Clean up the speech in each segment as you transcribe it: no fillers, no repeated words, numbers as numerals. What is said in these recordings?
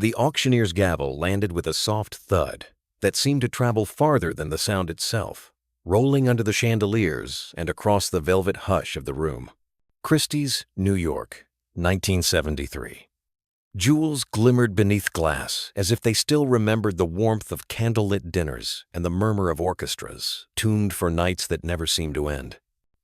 The auctioneer's gavel landed with a soft thud that seemed to travel farther than the sound itself, rolling under the chandeliers and across the velvet hush of the room. Christie's, New York, 1973. Jewels glimmered beneath glass as if they still remembered the warmth of candlelit dinners and the murmur of orchestras, tuned for nights that never seemed to end.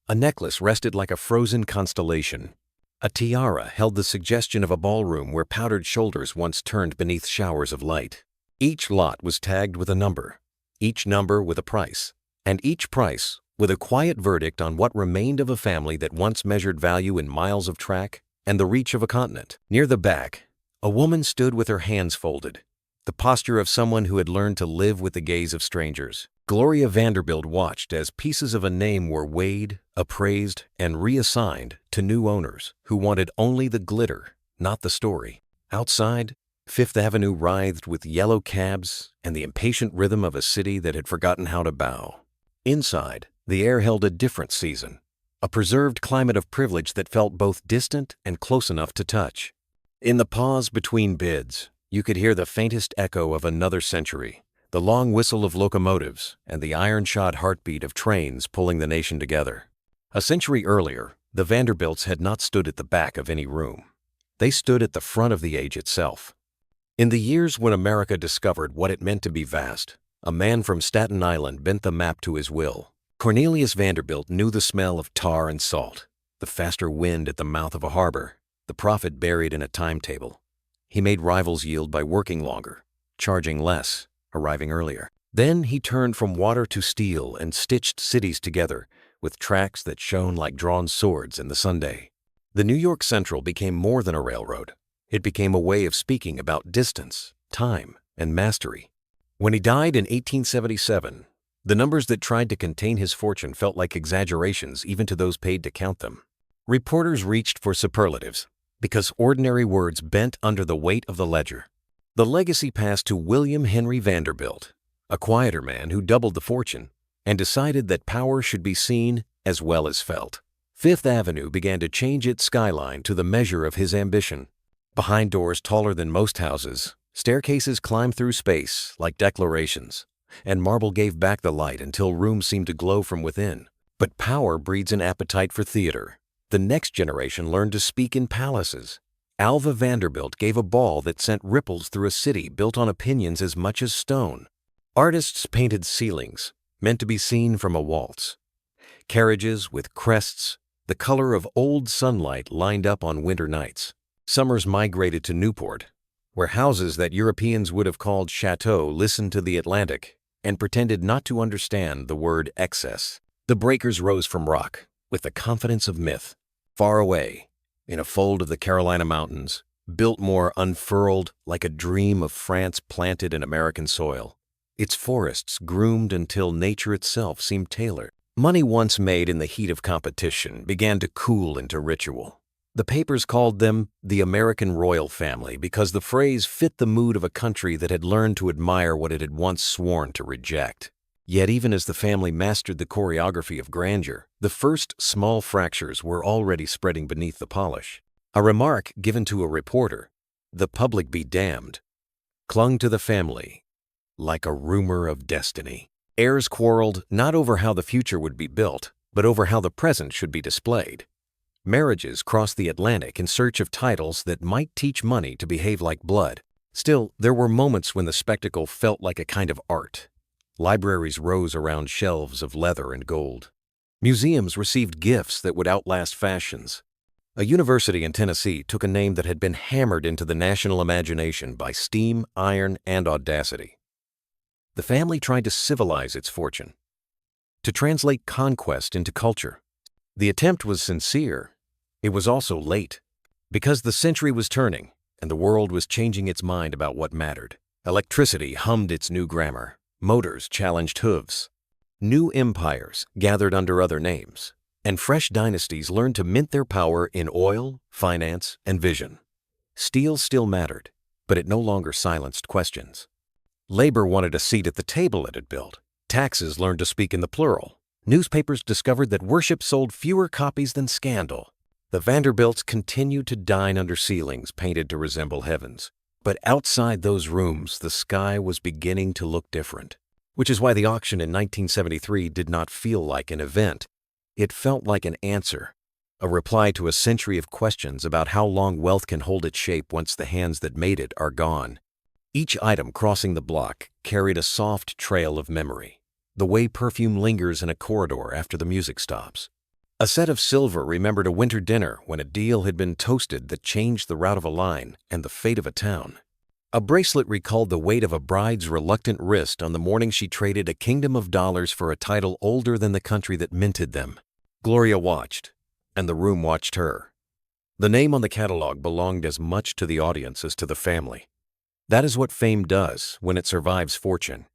A necklace rested like a frozen constellation. A tiara held the suggestion of a ballroom where powdered shoulders once turned beneath showers of light. Each lot was tagged with a number, each number with a price, and each price with a quiet verdict on what remained of a family that once measured value in miles of track and the reach of a continent. Near the back, a woman stood with her hands folded, the posture of someone who had learned to live with the gaze of strangers. Gloria Vanderbilt watched as pieces of a name were weighed, appraised, and reassigned to new owners who wanted only the glitter, not the story. Outside, Fifth Avenue writhed with yellow cabs and the impatient rhythm of a city that had forgotten how to bow. Inside, the air held a different season, a preserved climate of privilege that felt both distant and close enough to touch. In the pause between bids, you could hear the faintest echo of another century, the long whistle of locomotives and the iron-shod heartbeat of trains pulling the nation together. A century earlier, the Vanderbilts had not stood at the back of any room. They stood at the front of the age itself. In the years when America discovered what it meant to be vast, a man from Staten Island bent the map to his will. Cornelius Vanderbilt knew the smell of tar and salt, the faster wind at the mouth of a harbor, the profit buried in a timetable. He made rivals yield by working longer, charging less, arriving earlier. Then he turned from water to steel and stitched cities together with tracks that shone like drawn swords in the Sunday. The New York Central became more than a railroad. It became a way of speaking about distance, time, and mastery. When he died in 1877, the numbers that tried to contain his fortune felt like exaggerations even to those paid to count them. Reporters reached for superlatives because ordinary words bent under the weight of the ledger. The legacy passed to William Henry Vanderbilt, a quieter man who doubled the fortune and decided that power should be seen as well as felt. Fifth Avenue began to change its skyline to the measure of his ambition. Behind doors taller than most houses, staircases climbed through space like declarations, and marble gave back the light until rooms seemed to glow from within. But power breeds an appetite for theater. The next generation learned to speak in palaces. Alva Vanderbilt gave a ball that sent ripples through a city built on opinions as much as stone. Artists painted ceilings, meant to be seen from a waltz. Carriages with crests, the color of old sunlight lined up on winter nights. Summers migrated to Newport, where houses that Europeans would have called chateaux listened to the Atlantic and pretended not to understand the word excess. The breakers rose from rock with the confidence of myth. Far away, in a fold of the Carolina mountains, Biltmore unfurled like a dream of France planted in American soil. Its forests groomed until nature itself seemed tailored. Money once made in the heat of competition began to cool into ritual. The papers called them the American royal family because the phrase fit the mood of a country that had learned to admire what it had once sworn to reject. Yet even as the family mastered the choreography of grandeur, the first small fractures were already spreading beneath the polish. A remark given to a reporter, "The public be damned," clung to the family like a rumor of destiny. Heirs quarreled not over how the future would be built, but over how the present should be displayed. Marriages crossed the Atlantic in search of titles that might teach money to behave like blood. Still, there were moments when the spectacle felt like a kind of art. Libraries rose around shelves of leather and gold. Museums received gifts that would outlast fashions. A university in Tennessee took a name that had been hammered into the national imagination by steam, iron, and audacity. The family tried to civilize its fortune, to translate conquest into culture. The attempt was sincere. It was also late, because the century was turning and the world was changing its mind about what mattered. Electricity hummed its new grammar. Motors challenged hooves. New empires gathered under other names, and fresh dynasties learned to mint their power in oil, finance, and vision. Steel still mattered, but it no longer silenced questions. Labor wanted a seat at the table it had built. Taxes learned to speak in the plural. Newspapers discovered that worship sold fewer copies than scandal. The Vanderbilts continued to dine under ceilings painted to resemble heavens. But outside those rooms, the sky was beginning to look different, which is why the auction in 1973 did not feel like an event. It felt like an answer, a reply to a century of questions about how long wealth can hold its shape once the hands that made it are gone. Each item crossing the block carried a soft trail of memory, the way perfume lingers in a corridor after the music stops. A set of silver remembered a winter dinner when a deal had been toasted that changed the route of a line and the fate of a town. A bracelet recalled the weight of a bride's reluctant wrist on the morning she traded a kingdom of dollars for a title older than the country that minted them. Gloria watched, and the room watched her. The name on the catalog belonged as much to the audience as to the family. That is what fame does when it survives fortune.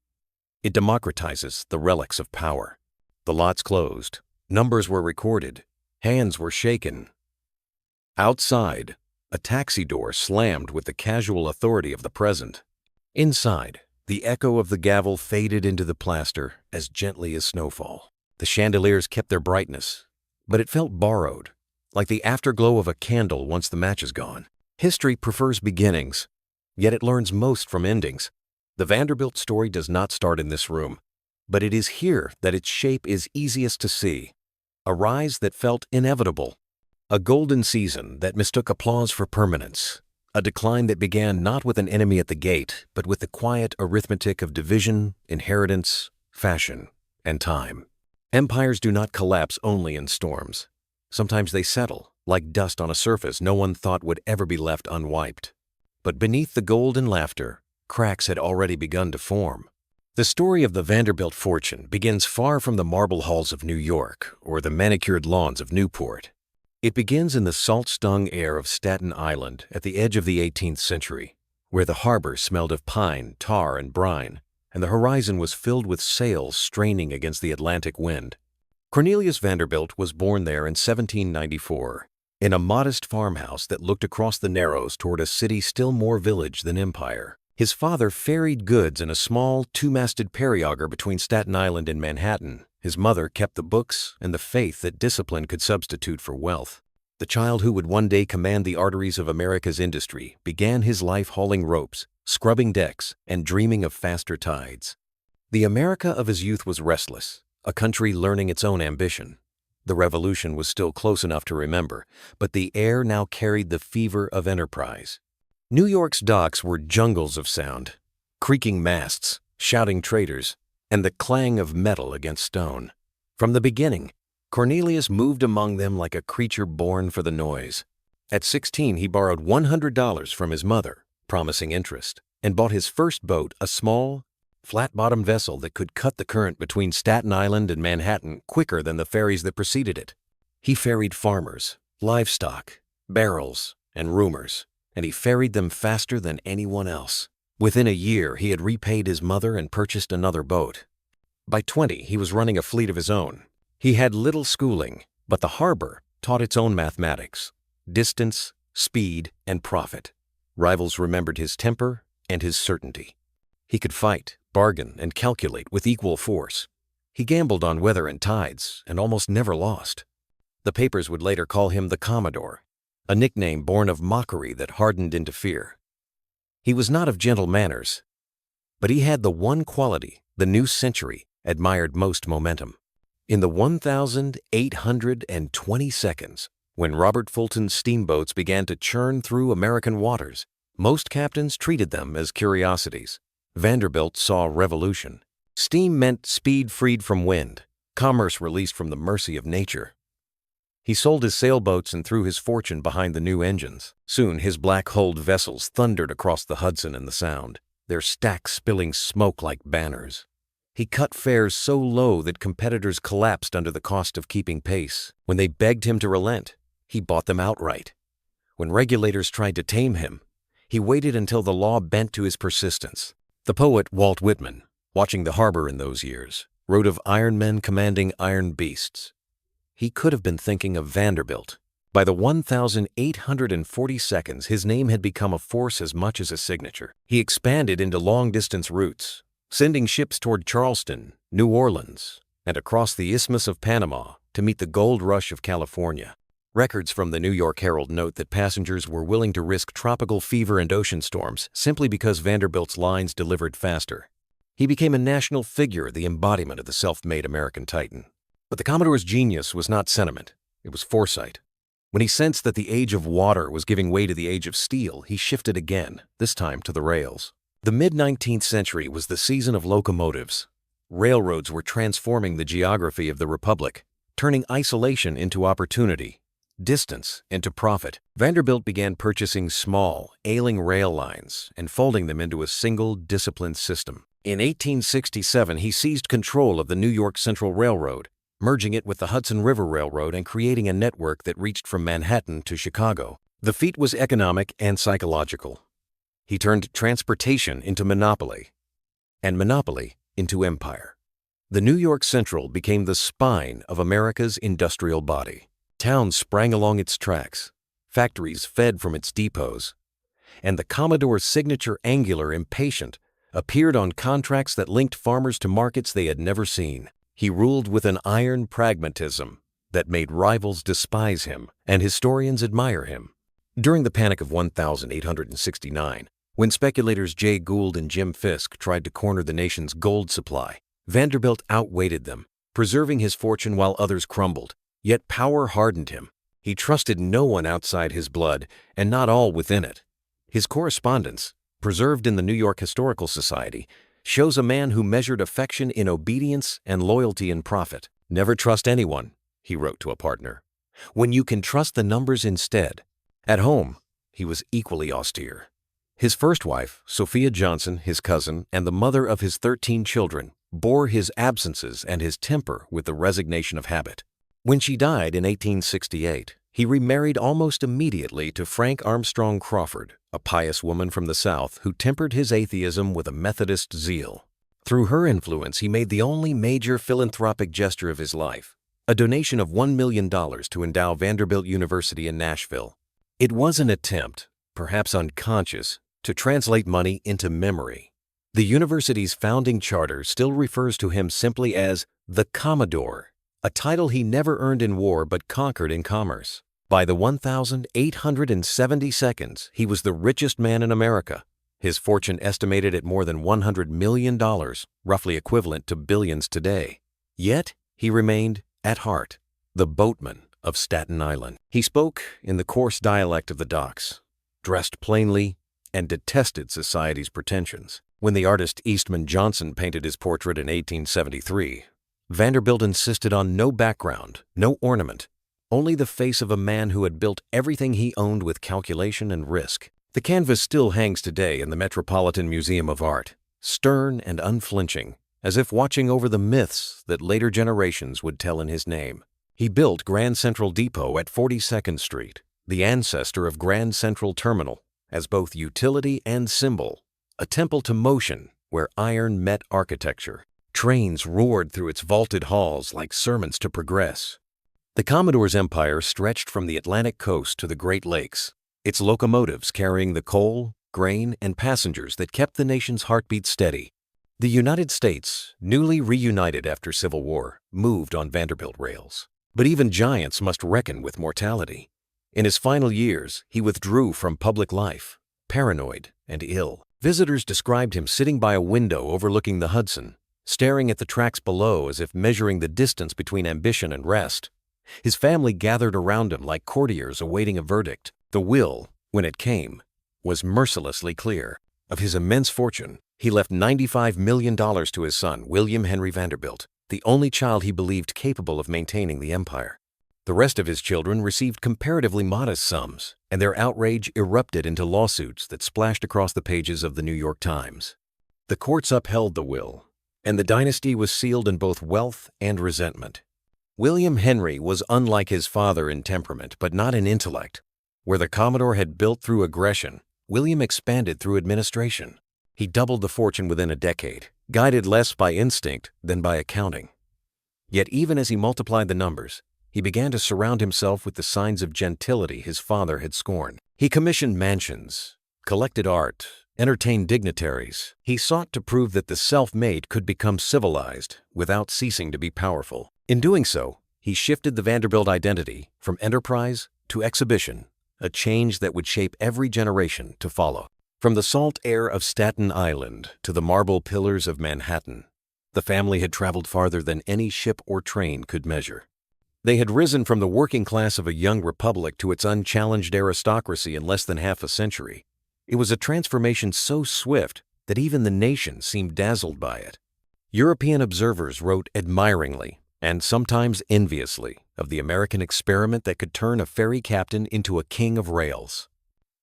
It democratizes the relics of power. The lots closed. Numbers were recorded. Hands were shaken. Outside, a taxi door slammed with the casual authority of the present. Inside, the echo of the gavel faded into the plaster as gently as snowfall. The chandeliers kept their brightness, but it felt borrowed, like the afterglow of a candle once the match is gone. History prefers beginnings, yet it learns most from endings. The Vanderbilt story does not start in this room, but it is here that its shape is easiest to see. A rise that felt inevitable, a golden season that mistook applause for permanence, a decline that began not with an enemy at the gate, but with the quiet arithmetic of division, inheritance, fashion, and time. Empires do not collapse only in storms. Sometimes they settle, like dust on a surface no one thought would ever be left unwiped. But beneath the gold and laughter, cracks had already begun to form. The story of the Vanderbilt fortune begins far from the marble halls of New York or the manicured lawns of Newport. It begins in the salt-stung air of Staten Island at the edge of the 18th century, where the harbor smelled of pine, tar, and brine, and the horizon was filled with sails straining against the Atlantic wind. Cornelius Vanderbilt was born there in 1794, in a modest farmhouse that looked across the Narrows toward a city still more village than empire. His father ferried goods in a small, two-masted periauger between Staten Island and Manhattan. His mother kept the books and the faith that discipline could substitute for wealth. The child who would one day command the arteries of America's industry began his life hauling ropes, scrubbing decks, and dreaming of faster tides. The America of his youth was restless, a country learning its own ambition. The revolution was still close enough to remember, but the air now carried the fever of enterprise. New York's docks were jungles of sound, creaking masts, shouting traders, and the clang of metal against stone. From the beginning, Cornelius moved among them like a creature born for the noise. At 16, he borrowed $100 from his mother, promising interest, and bought his first boat, a small, flat-bottomed vessel that could cut the current between Staten Island and Manhattan quicker than the ferries that preceded it. He ferried farmers, livestock, barrels, and rumors, and he ferried them faster than anyone else. Within a year, he had repaid his mother and purchased another boat. By 20, he was running a fleet of his own. He had little schooling, but the harbor taught its own mathematics, distance, speed, and profit. Rivals remembered his temper and his certainty. He could fight, bargain, and calculate with equal force. He gambled on weather and tides and almost never lost. The papers would later call him the Commodore, a nickname born of mockery that hardened into fear. He was not of gentle manners, but he had the one quality the new century admired most: momentum. In the 1,820 seconds, when Robert Fulton's steamboats began to churn through American waters, most captains treated them as curiosities. Vanderbilt saw revolution. Steam meant speed freed from wind, commerce released from the mercy of nature. He sold his sailboats and threw his fortune behind the new engines. Soon his black-hulled vessels thundered across the Hudson and the Sound, their stacks spilling smoke like banners. He cut fares so low that competitors collapsed under the cost of keeping pace. When they begged him to relent, he bought them outright. When regulators tried to tame him, he waited until the law bent to his persistence. The poet Walt Whitman, watching the harbor in those years, wrote of iron men commanding iron beasts. He could have been thinking of Vanderbilt. By the 1,840 seconds, his name had become a force as much as a signature. He expanded into long-distance routes, sending ships toward Charleston, New Orleans, and across the Isthmus of Panama to meet the gold rush of California. Records from the New York Herald note that passengers were willing to risk tropical fever and ocean storms simply because Vanderbilt's lines delivered faster. He became a national figure, the embodiment of the self-made American titan. But the Commodore's genius was not sentiment, it was foresight. When he sensed that the age of water was giving way to the age of steel, he shifted again, this time to the rails. The mid-19th century was the season of locomotives. Railroads were transforming the geography of the Republic, turning isolation into opportunity, distance into profit. Vanderbilt began purchasing small, ailing rail lines and folding them into a single, disciplined system. In 1867, he seized control of the New York Central Railroad, merging it with the Hudson River Railroad and creating a network that reached from Manhattan to Chicago. The feat was economic and psychological. He turned transportation into monopoly, and monopoly into empire. The New York Central became the spine of America's industrial body. Towns sprang along its tracks, factories fed from its depots, and the Commodore's signature angular impatient appeared on contracts that linked farmers to markets they had never seen. He ruled with an iron pragmatism that made rivals despise him and historians admire him. During the Panic of 1869, when speculators Jay Gould and Jim Fisk tried to corner the nation's gold supply, Vanderbilt outweighted them, preserving his fortune while others crumbled. Yet power hardened him. He trusted no one outside his blood, and not all within it. His correspondence, preserved in the New York Historical Society, shows a man who measured affection in obedience and loyalty in profit. "Never trust anyone," he wrote to a partner, "when you can trust the numbers instead." At home, he was equally austere. His first wife, Sophia Johnson, his cousin, and the mother of his 13 children, bore his absences and his temper with the resignation of habit. When she died in 1868, he remarried almost immediately to Frank Armstrong Crawford, a pious woman from the South who tempered his atheism with a Methodist zeal. Through her influence, he made the only major philanthropic gesture of his life, a donation of $1 million to endow Vanderbilt University in Nashville. It was an attempt, perhaps unconscious, to translate money into memory. The university's founding charter still refers to him simply as the Commodore, a title he never earned in war but conquered in commerce. By the 1872, he was the richest man in America, his fortune estimated at more than $100 million, roughly equivalent to billions today. Yet, he remained, at heart, the boatman of Staten Island. He spoke in the coarse dialect of the docks, dressed plainly, and detested society's pretensions. When the artist Eastman Johnson painted his portrait in 1873, Vanderbilt insisted on no background, no ornament, only the face of a man who had built everything he owned with calculation and risk. The canvas still hangs today in the Metropolitan Museum of Art, stern and unflinching, as if watching over the myths that later generations would tell in his name. He built Grand Central Depot at 42nd Street, the ancestor of Grand Central Terminal, as both utility and symbol, a temple to motion where iron met architecture. Trains roared through its vaulted halls like sermons to progress. The Commodore's empire stretched from the Atlantic coast to the Great Lakes, its locomotives carrying the coal, grain, and passengers that kept the nation's heartbeat steady. The United States, newly reunited after Civil War, moved on Vanderbilt rails. But even giants must reckon with mortality. In his final years, he withdrew from public life, paranoid and ill. Visitors described him sitting by a window overlooking the Hudson, staring at the tracks below as if measuring the distance between ambition and rest. His family gathered around him like courtiers awaiting a verdict. The will, when it came, was mercilessly clear. Of his immense fortune, he left $95 million to his son, William Henry Vanderbilt, the only child he believed capable of maintaining the empire. The rest of his children received comparatively modest sums, and their outrage erupted into lawsuits that splashed across the pages of the New York Times. The courts upheld the will, and the dynasty was sealed in both wealth and resentment. William Henry was unlike his father in temperament, but not in intellect. Where the Commodore had built through aggression, William expanded through administration. He doubled the fortune within a decade, guided less by instinct than by accounting. Yet even as he multiplied the numbers, he began to surround himself with the signs of gentility his father had scorned. He commissioned mansions, collected art, entertained dignitaries. He sought to prove that the self-made could become civilized without ceasing to be powerful. In doing so, he shifted the Vanderbilt identity from enterprise to exhibition, a change that would shape every generation to follow. From the salt air of Staten Island to the marble pillars of Manhattan, the family had traveled farther than any ship or train could measure. They had risen from the working class of a young republic to its unchallenged aristocracy in less than half a century. It was a transformation so swift that even the nation seemed dazzled by it. European observers wrote admiringly, and sometimes enviously, of the American experiment that could turn a ferry captain into a king of rails.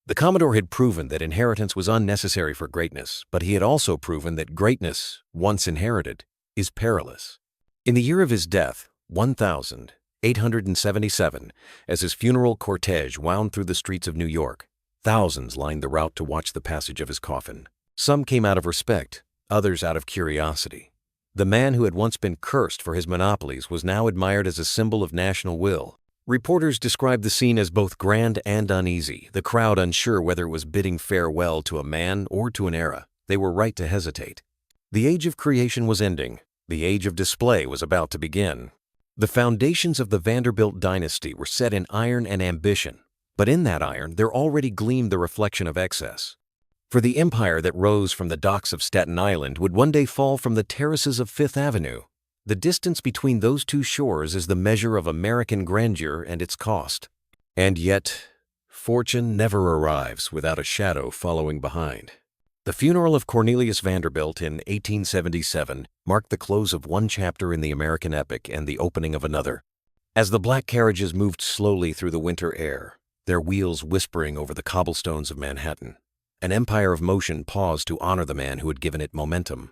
The Commodore had proven that inheritance was unnecessary for greatness, but he had also proven that greatness, once inherited, is perilous. In the year of his death, 1877, as his funeral cortege wound through the streets of New York, thousands lined the route to watch the passage of his coffin. Some came out of respect, others out of curiosity. The man who had once been cursed for his monopolies was now admired as a symbol of national will. Reporters described the scene as both grand and uneasy, the crowd unsure whether it was bidding farewell to a man or to an era. They were right to hesitate. The age of creation was ending. The age of display was about to begin. The foundations of the Vanderbilt Dynasty were set in iron and ambition, but in that iron there already gleamed the reflection of excess. For the empire that rose from the docks of Staten Island would one day fall from the terraces of Fifth Avenue. The distance between those two shores is the measure of American grandeur and its cost. And yet, fortune never arrives without a shadow following behind. The funeral of Cornelius Vanderbilt in 1877 marked the close of one chapter in the American epic and the opening of another. As the black carriages moved slowly through the winter air, their wheels whispering over the cobblestones of Manhattan, an empire of motion paused to honor the man who had given it momentum.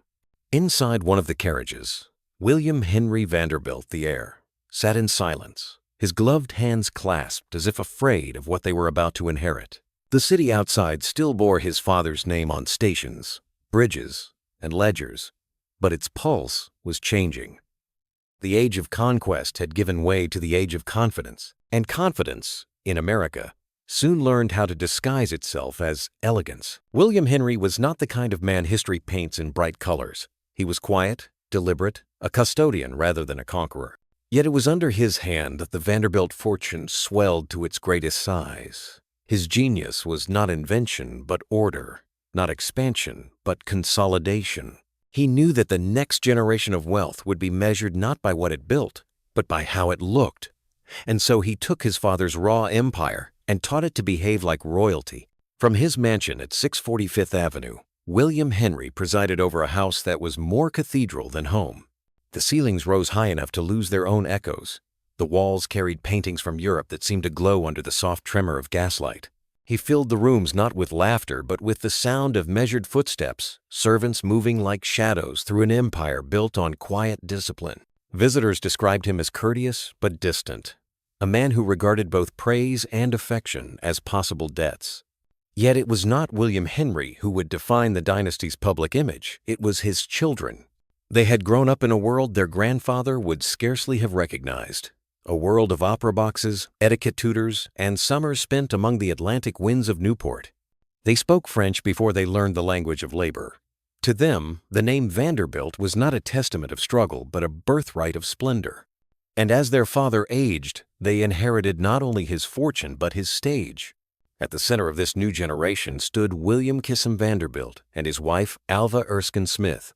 Inside one of the carriages, William Henry Vanderbilt, the heir, sat in silence, his gloved hands clasped as if afraid of what they were about to inherit. The city outside still bore his father's name on stations, bridges, and ledgers, but its pulse was changing. The age of conquest had given way to the age of confidence, and confidence, in America, soon learned how to disguise itself as elegance. William Henry was not the kind of man history paints in bright colors. He was quiet, deliberate, a custodian rather than a conqueror. Yet it was under his hand that the Vanderbilt fortune swelled to its greatest size. His genius was not invention, but order, not expansion, but consolidation. He knew that the next generation of wealth would be measured not by what it built, but by how it looked. And so he took his father's raw empire and taught it to behave like royalty. From his mansion at 640 Fifth Avenue, William Henry presided over a house that was more cathedral than home. The ceilings rose high enough to lose their own echoes. The walls carried paintings from Europe that seemed to glow under the soft tremor of gaslight. He filled the rooms not with laughter, but with the sound of measured footsteps, servants moving like shadows through an empire built on quiet discipline. Visitors described him as courteous but distant, a man who regarded both praise and affection as possible debts. Yet it was not William Henry who would define the dynasty's public image. It was his children. They had grown up in a world their grandfather would scarcely have recognized, a world of opera boxes, etiquette tutors, and summers spent among the Atlantic winds of Newport. They spoke French before they learned the language of labor. To them, the name Vanderbilt was not a testament of struggle, but a birthright of splendor. And as their father aged, they inherited not only his fortune, but his stage. At the center of this new generation stood William Kissam Vanderbilt and his wife, Alva Erskine Smith.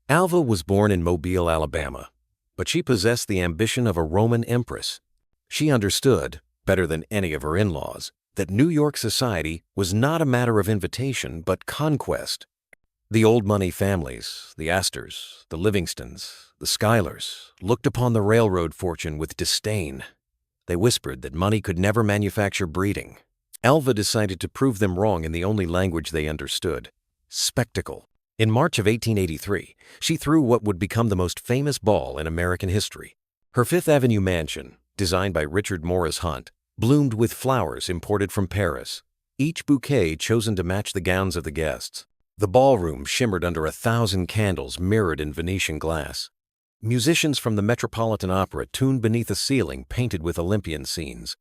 Alva was born in Mobile, Alabama, but she possessed the ambition of a Roman empress. She understood, better than any of her in-laws, that New York society was not a matter of invitation, but conquest. The old money families, the Astors, the Livingstons, the Schuylers, looked upon the railroad fortune with disdain. They whispered that money could never manufacture breeding. Alva decided to prove them wrong in the only language they understood: spectacle. In March of 1883, she threw what would become the most famous ball in American history. Her Fifth Avenue mansion, designed by Richard Morris Hunt, bloomed with flowers imported from Paris, each bouquet chosen to match the gowns of the guests. The ballroom shimmered under 1,000 candles mirrored in Venetian glass. Musicians from the Metropolitan Opera tuned beneath a ceiling painted with Olympian scenes.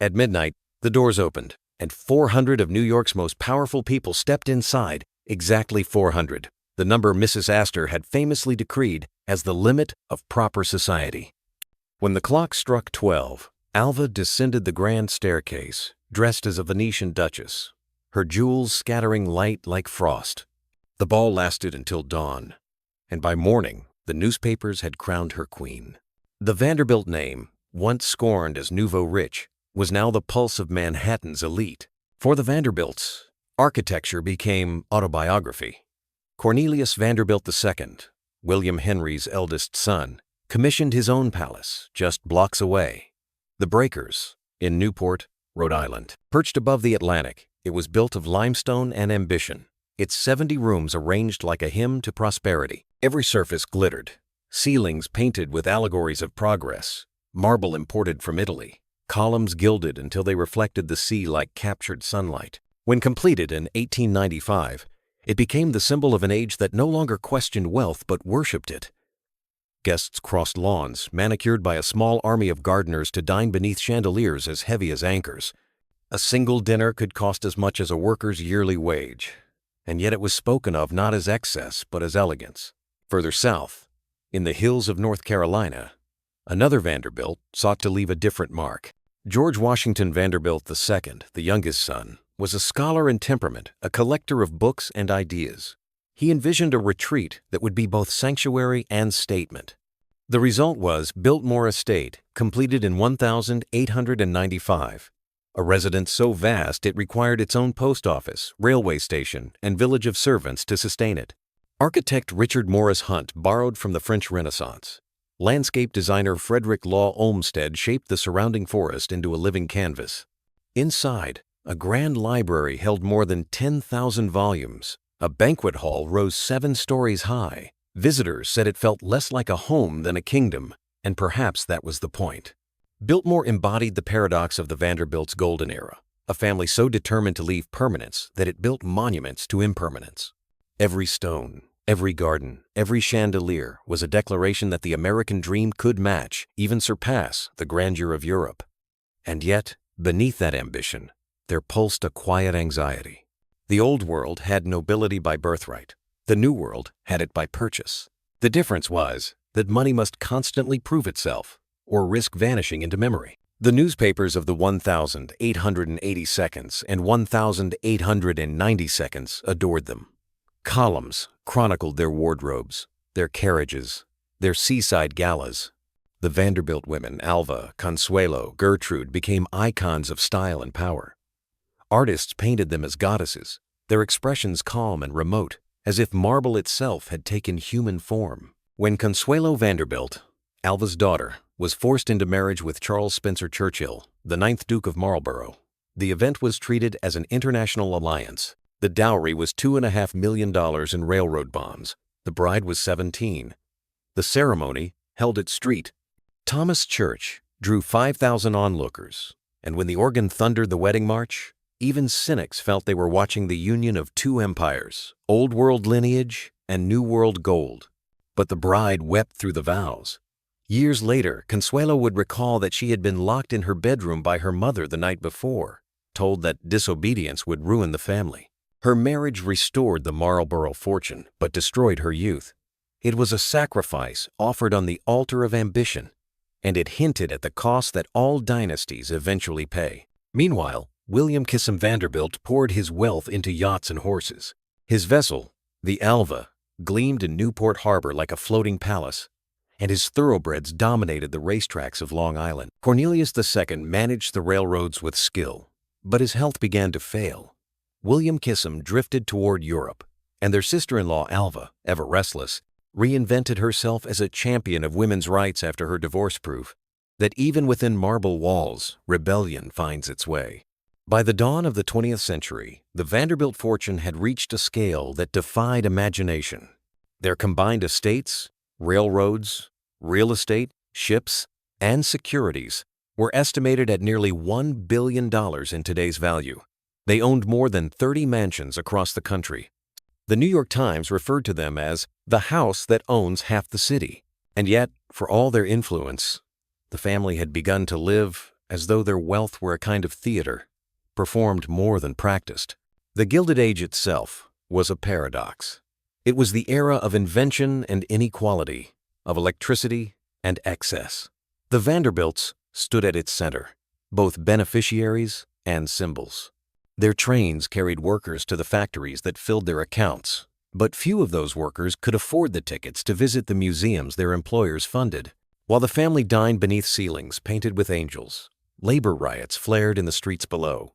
At midnight, the doors opened, and 400 of New York's most powerful people stepped inside, exactly 400, the number Mrs. Astor had famously decreed as the limit of proper society. When the clock struck 12, Alva descended the grand staircase, dressed as a Venetian duchess, her jewels scattering light like frost. The ball lasted until dawn, and by morning, the newspapers had crowned her queen. The Vanderbilt name, once scorned as nouveau rich, was now the pulse of Manhattan's elite. For the Vanderbilts, architecture became autobiography. Cornelius Vanderbilt II, William Henry's eldest son, commissioned his own palace just blocks away. The Breakers, in Newport, Rhode Island. Perched above the Atlantic, it was built of limestone and ambition, its 70 rooms arranged like a hymn to prosperity. Every surface glittered, ceilings painted with allegories of progress, marble imported from Italy, columns gilded until they reflected the sea like captured sunlight. When completed in 1895, it became the symbol of an age that no longer questioned wealth but worshipped it. Guests crossed lawns, manicured by a small army of gardeners to dine beneath chandeliers as heavy as anchors. A single dinner could cost as much as a worker's yearly wage, and yet it was spoken of not as excess but as elegance. Further south, in the hills of North Carolina, another Vanderbilt sought to leave a different mark. George Washington Vanderbilt II, the youngest son, was a scholar in temperament, a collector of books and ideas. He envisioned a retreat that would be both sanctuary and statement. The result was Biltmore Estate, completed in 1895, a residence so vast it required its own post office, railway station, and village of servants to sustain it. Architect Richard Morris Hunt borrowed from the French Renaissance. Landscape designer Frederick Law Olmsted shaped the surrounding forest into a living canvas. Inside, a grand library held more than 10,000 volumes. A banquet hall rose 7 stories high. Visitors said it felt less like a home than a kingdom, and perhaps that was the point. Biltmore embodied the paradox of the Vanderbilts' golden era, a family so determined to leave permanence that it built monuments to impermanence. Every stone, every garden, every chandelier was a declaration that the American dream could match, even surpass, the grandeur of Europe. And yet, beneath that ambition, there pulsed a quiet anxiety. The old world had nobility by birthright. The new world had it by purchase. The difference was that money must constantly prove itself or risk vanishing into memory. The newspapers of the 1,880 seconds and 1,890 seconds adored them. Columns chronicled their wardrobes, their carriages, their seaside galas. The Vanderbilt women, Alva, Consuelo, Gertrude, became icons of style and power. Artists painted them as goddesses, their expressions calm and remote, as if marble itself had taken human form. When Consuelo Vanderbilt, Alva's daughter, was forced into marriage with Charles Spencer Churchill, the 9th Duke of Marlborough, the event was treated as an international alliance. The dowry was $2.5 million in railroad bonds. The bride was 17. The ceremony, held at St. Thomas Church, drew 5,000 onlookers, and when the organ thundered the wedding march, even cynics felt they were watching the union of two empires, Old World lineage and New World gold. But the bride wept through the vows. Years later, Consuelo would recall that she had been locked in her bedroom by her mother the night before, told that disobedience would ruin the family. Her marriage restored the Marlborough fortune, but destroyed her youth. It was a sacrifice offered on the altar of ambition, and it hinted at the cost that all dynasties eventually pay. Meanwhile, William Kissam Vanderbilt poured his wealth into yachts and horses. His vessel, the Alva, gleamed in Newport Harbor like a floating palace, and his thoroughbreds dominated the racetracks of Long Island. Cornelius II managed the railroads with skill, but his health began to fail. William Kissam drifted toward Europe, and their sister-in-law Alva, ever restless, reinvented herself as a champion of women's rights after her divorce proof that even within marble walls, rebellion finds its way. By the dawn of the 20th century, the Vanderbilt fortune had reached a scale that defied imagination. Their combined estates, railroads, real estate, ships, and securities were estimated at nearly $1 billion in today's value. They owned more than 30 mansions across the country. The New York Times referred to them as the house that owns half the city. And yet, for all their influence, the family had begun to live as though their wealth were a kind of theater, performed more than practiced. The Gilded Age itself was a paradox. It was the era of invention and inequality, of electricity and excess. The Vanderbilts stood at its center, both beneficiaries and symbols. Their trains carried workers to the factories that filled their accounts, but few of those workers could afford the tickets to visit the museums their employers funded. While the family dined beneath ceilings painted with angels, labor riots flared in the streets below.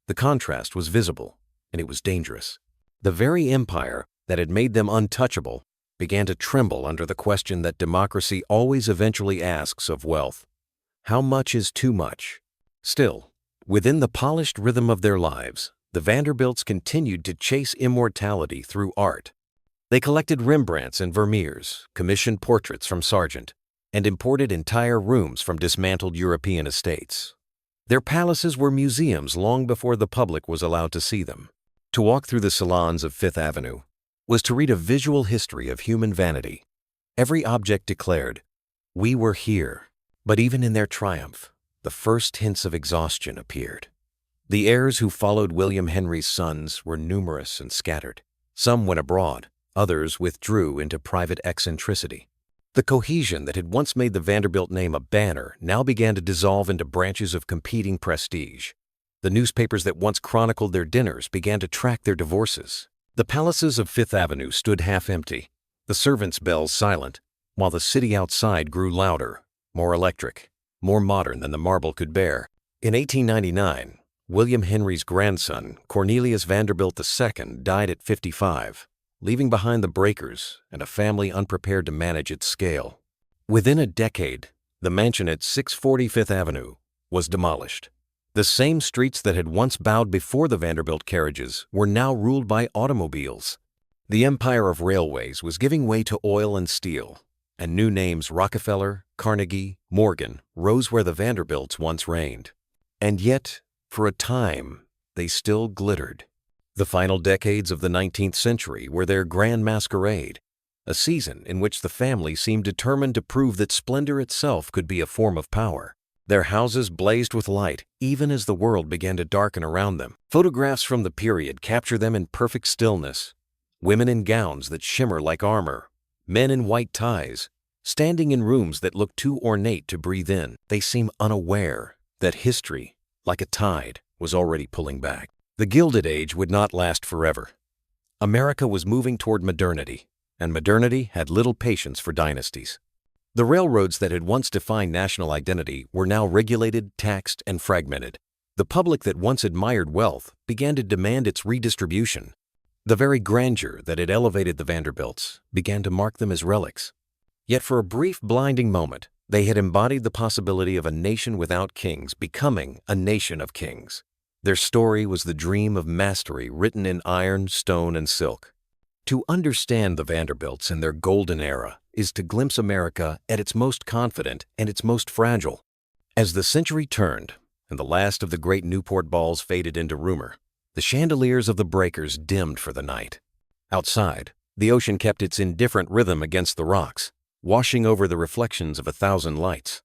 The contrast was visible, and it was dangerous. The very empire that had made them untouchable began to tremble under the question that democracy always eventually asks of wealth: how much is too much? Still, within the polished rhythm of their lives, the Vanderbilts continued to chase immortality through art. They collected Rembrandts and Vermeers, commissioned portraits from Sargent, and imported entire rooms from dismantled European estates. Their palaces were museums long before the public was allowed to see them. To walk through the salons of Fifth Avenue was to read a visual history of human vanity. Every object declared, "We were here." But even in their triumph, the first hints of exhaustion appeared. The heirs who followed William Henry's sons were numerous and scattered. Some went abroad, others withdrew into private eccentricity. The cohesion that had once made the Vanderbilt name a banner now began to dissolve into branches of competing prestige. The newspapers that once chronicled their dinners began to track their divorces. The palaces of Fifth Avenue stood half empty, the servants' bells silent, while the city outside grew louder, more electric, more modern than the marble could bear. In 1899, William Henry's grandson, Cornelius Vanderbilt II, died at 55, leaving behind the breakers and a family unprepared to manage its scale. Within a decade, the mansion at 640 Fifth Avenue was demolished. The same streets that had once bowed before the Vanderbilt carriages were now ruled by automobiles. The empire of railways was giving way to oil and steel, and new names Rockefeller, Carnegie, Morgan rose where the Vanderbilts once reigned. And yet, for a time, they still glittered. The final decades of the 19th century were their grand masquerade, a season in which the family seemed determined to prove that splendor itself could be a form of power. Their houses blazed with light, even as the world began to darken around them. Photographs from the period capture them in perfect stillness. Women in gowns that shimmer like armor, men in white ties, standing in rooms that look too ornate to breathe in. They seem unaware that history, like a tide, was already pulling back. The Gilded Age would not last forever. America was moving toward modernity, and modernity had little patience for dynasties. The railroads that had once defined national identity were now regulated, taxed, and fragmented. The public that once admired wealth began to demand its redistribution. The very grandeur that had elevated the Vanderbilts began to mark them as relics. Yet for a brief, blinding moment, they had embodied the possibility of a nation without kings becoming a nation of kings. Their story was the dream of mastery written in iron, stone, and silk. To understand the Vanderbilts in their golden era is to glimpse America at its most confident and its most fragile. As the century turned and the last of the great Newport balls faded into rumor, the chandeliers of the breakers dimmed for the night. Outside, the ocean kept its indifferent rhythm against the rocks, washing over the reflections of 1,000 lights.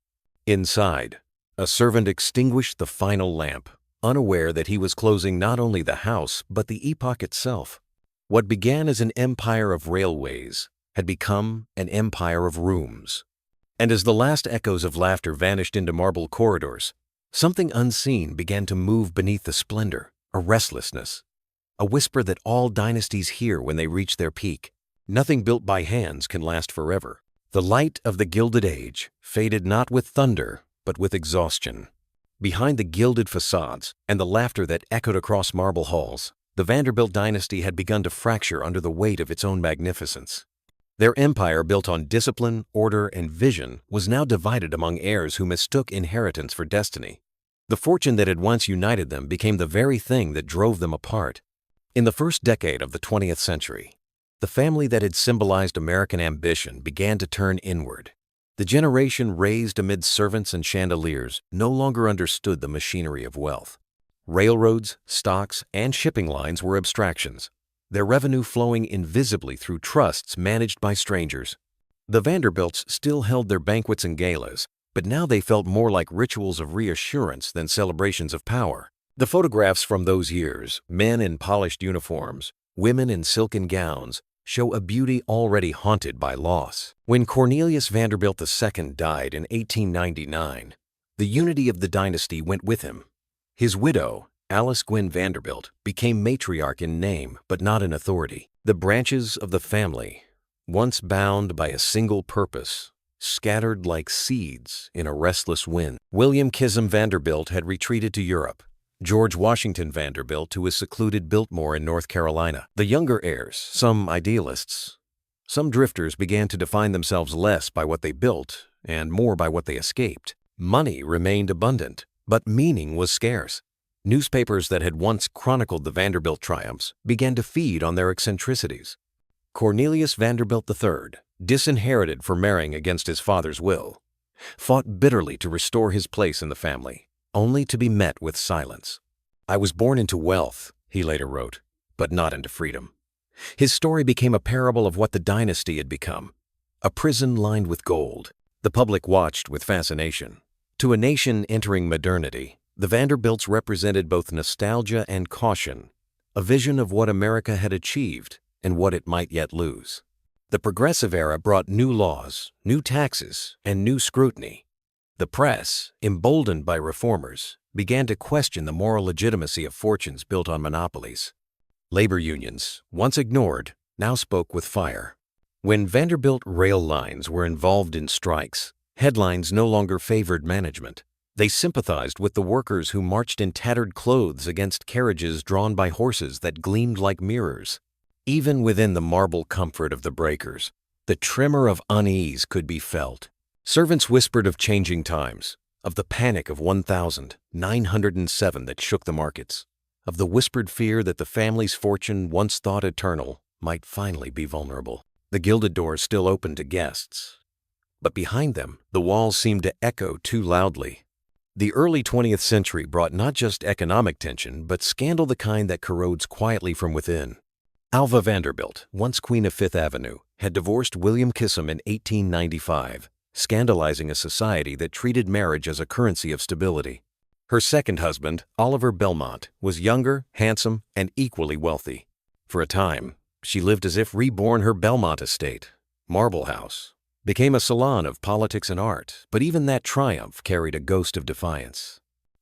Inside, a servant extinguished the final lamp, unaware that he was closing not only the house but the epoch itself. What began as an empire of railways had become an empire of rooms. And as the last echoes of laughter vanished into marble corridors, something unseen began to move beneath the splendor, a restlessness, a whisper that all dynasties hear when they reach their peak. Nothing built by hands can last forever. The light of the Gilded Age faded not with thunder, but with exhaustion. Behind the gilded facades and the laughter that echoed across marble halls, the Vanderbilt Dynasty had begun to fracture under the weight of its own magnificence. Their empire, built on discipline, order, and vision, was now divided among heirs who mistook inheritance for destiny. The fortune that had once united them became the very thing that drove them apart. In the first decade of the 20th century, the family that had symbolized American ambition began to turn inward. The generation raised amid servants and chandeliers no longer understood the machinery of wealth. Railroads, stocks, and shipping lines were abstractions, their revenue flowing invisibly through trusts managed by strangers. The Vanderbilts still held their banquets and galas, but now they felt more like rituals of reassurance than celebrations of power. The photographs from those years, men in polished uniforms, women in silken gowns, show a beauty already haunted by loss. When Cornelius Vanderbilt II died in 1899, the unity of the dynasty went with him. His widow, Alice Gwynn Vanderbilt, became matriarch in name but not in authority. The branches of the family, once bound by a single purpose, scattered like seeds in a restless wind. William Kisum Vanderbilt had retreated to Europe. George Washington Vanderbilt to his secluded Biltmore in North Carolina. The younger heirs, some idealists, some drifters, began to define themselves less by what they built and more by what they escaped. Money remained abundant, but meaning was scarce. Newspapers that had once chronicled the Vanderbilt triumphs began to feed on their eccentricities. Cornelius Vanderbilt III, disinherited for marrying against his father's will, fought bitterly to restore his place in the family, only to be met with silence. "I was born into wealth," he later wrote, "but not into freedom." His story became a parable of what the dynasty had become, a prison lined with gold. The public watched with fascination. To a nation entering modernity, the Vanderbilts represented both nostalgia and caution, a vision of what America had achieved and what it might yet lose. The Progressive Era brought new laws, new taxes, and new scrutiny. The press, emboldened by reformers, began to question the moral legitimacy of fortunes built on monopolies. Labor unions, once ignored, now spoke with fire. When Vanderbilt rail lines were involved in strikes, headlines no longer favored management. They sympathized with the workers who marched in tattered clothes against carriages drawn by horses that gleamed like mirrors. Even within the marble comfort of the breakers, the tremor of unease could be felt. Servants whispered of changing times, of the panic of 1907 that shook the markets, of the whispered fear that the family's fortune, once thought eternal, might finally be vulnerable. The gilded doors still opened to guests, but behind them, the walls seemed to echo too loudly. The early 20th century brought not just economic tension, but scandal the kind that corrodes quietly from within. Alva Vanderbilt, once Queen of Fifth Avenue, had divorced William Kisum in 1895, scandalizing a society that treated marriage as a currency of stability. Her second husband, Oliver Belmont, was younger, handsome, and equally wealthy. For a time, she lived as if reborn. Her Belmont estate, Marble House, became a salon of politics and art, but even that triumph carried a ghost of defiance.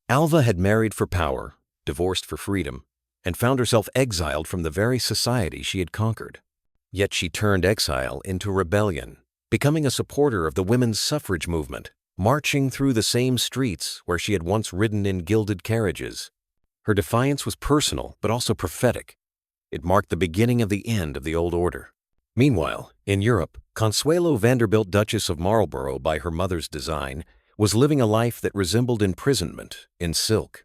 Alva had married for power, divorced for freedom, and found herself exiled from the very society she had conquered. Yet she turned exile into rebellion, becoming a supporter of the women's suffrage movement, marching through the same streets where she had once ridden in gilded carriages. Her defiance was personal, but also prophetic. It marked the beginning of the end of the old order. Meanwhile, in Europe, Consuelo Vanderbilt, Duchess of Marlborough by her mother's design, was living a life that resembled imprisonment in silk.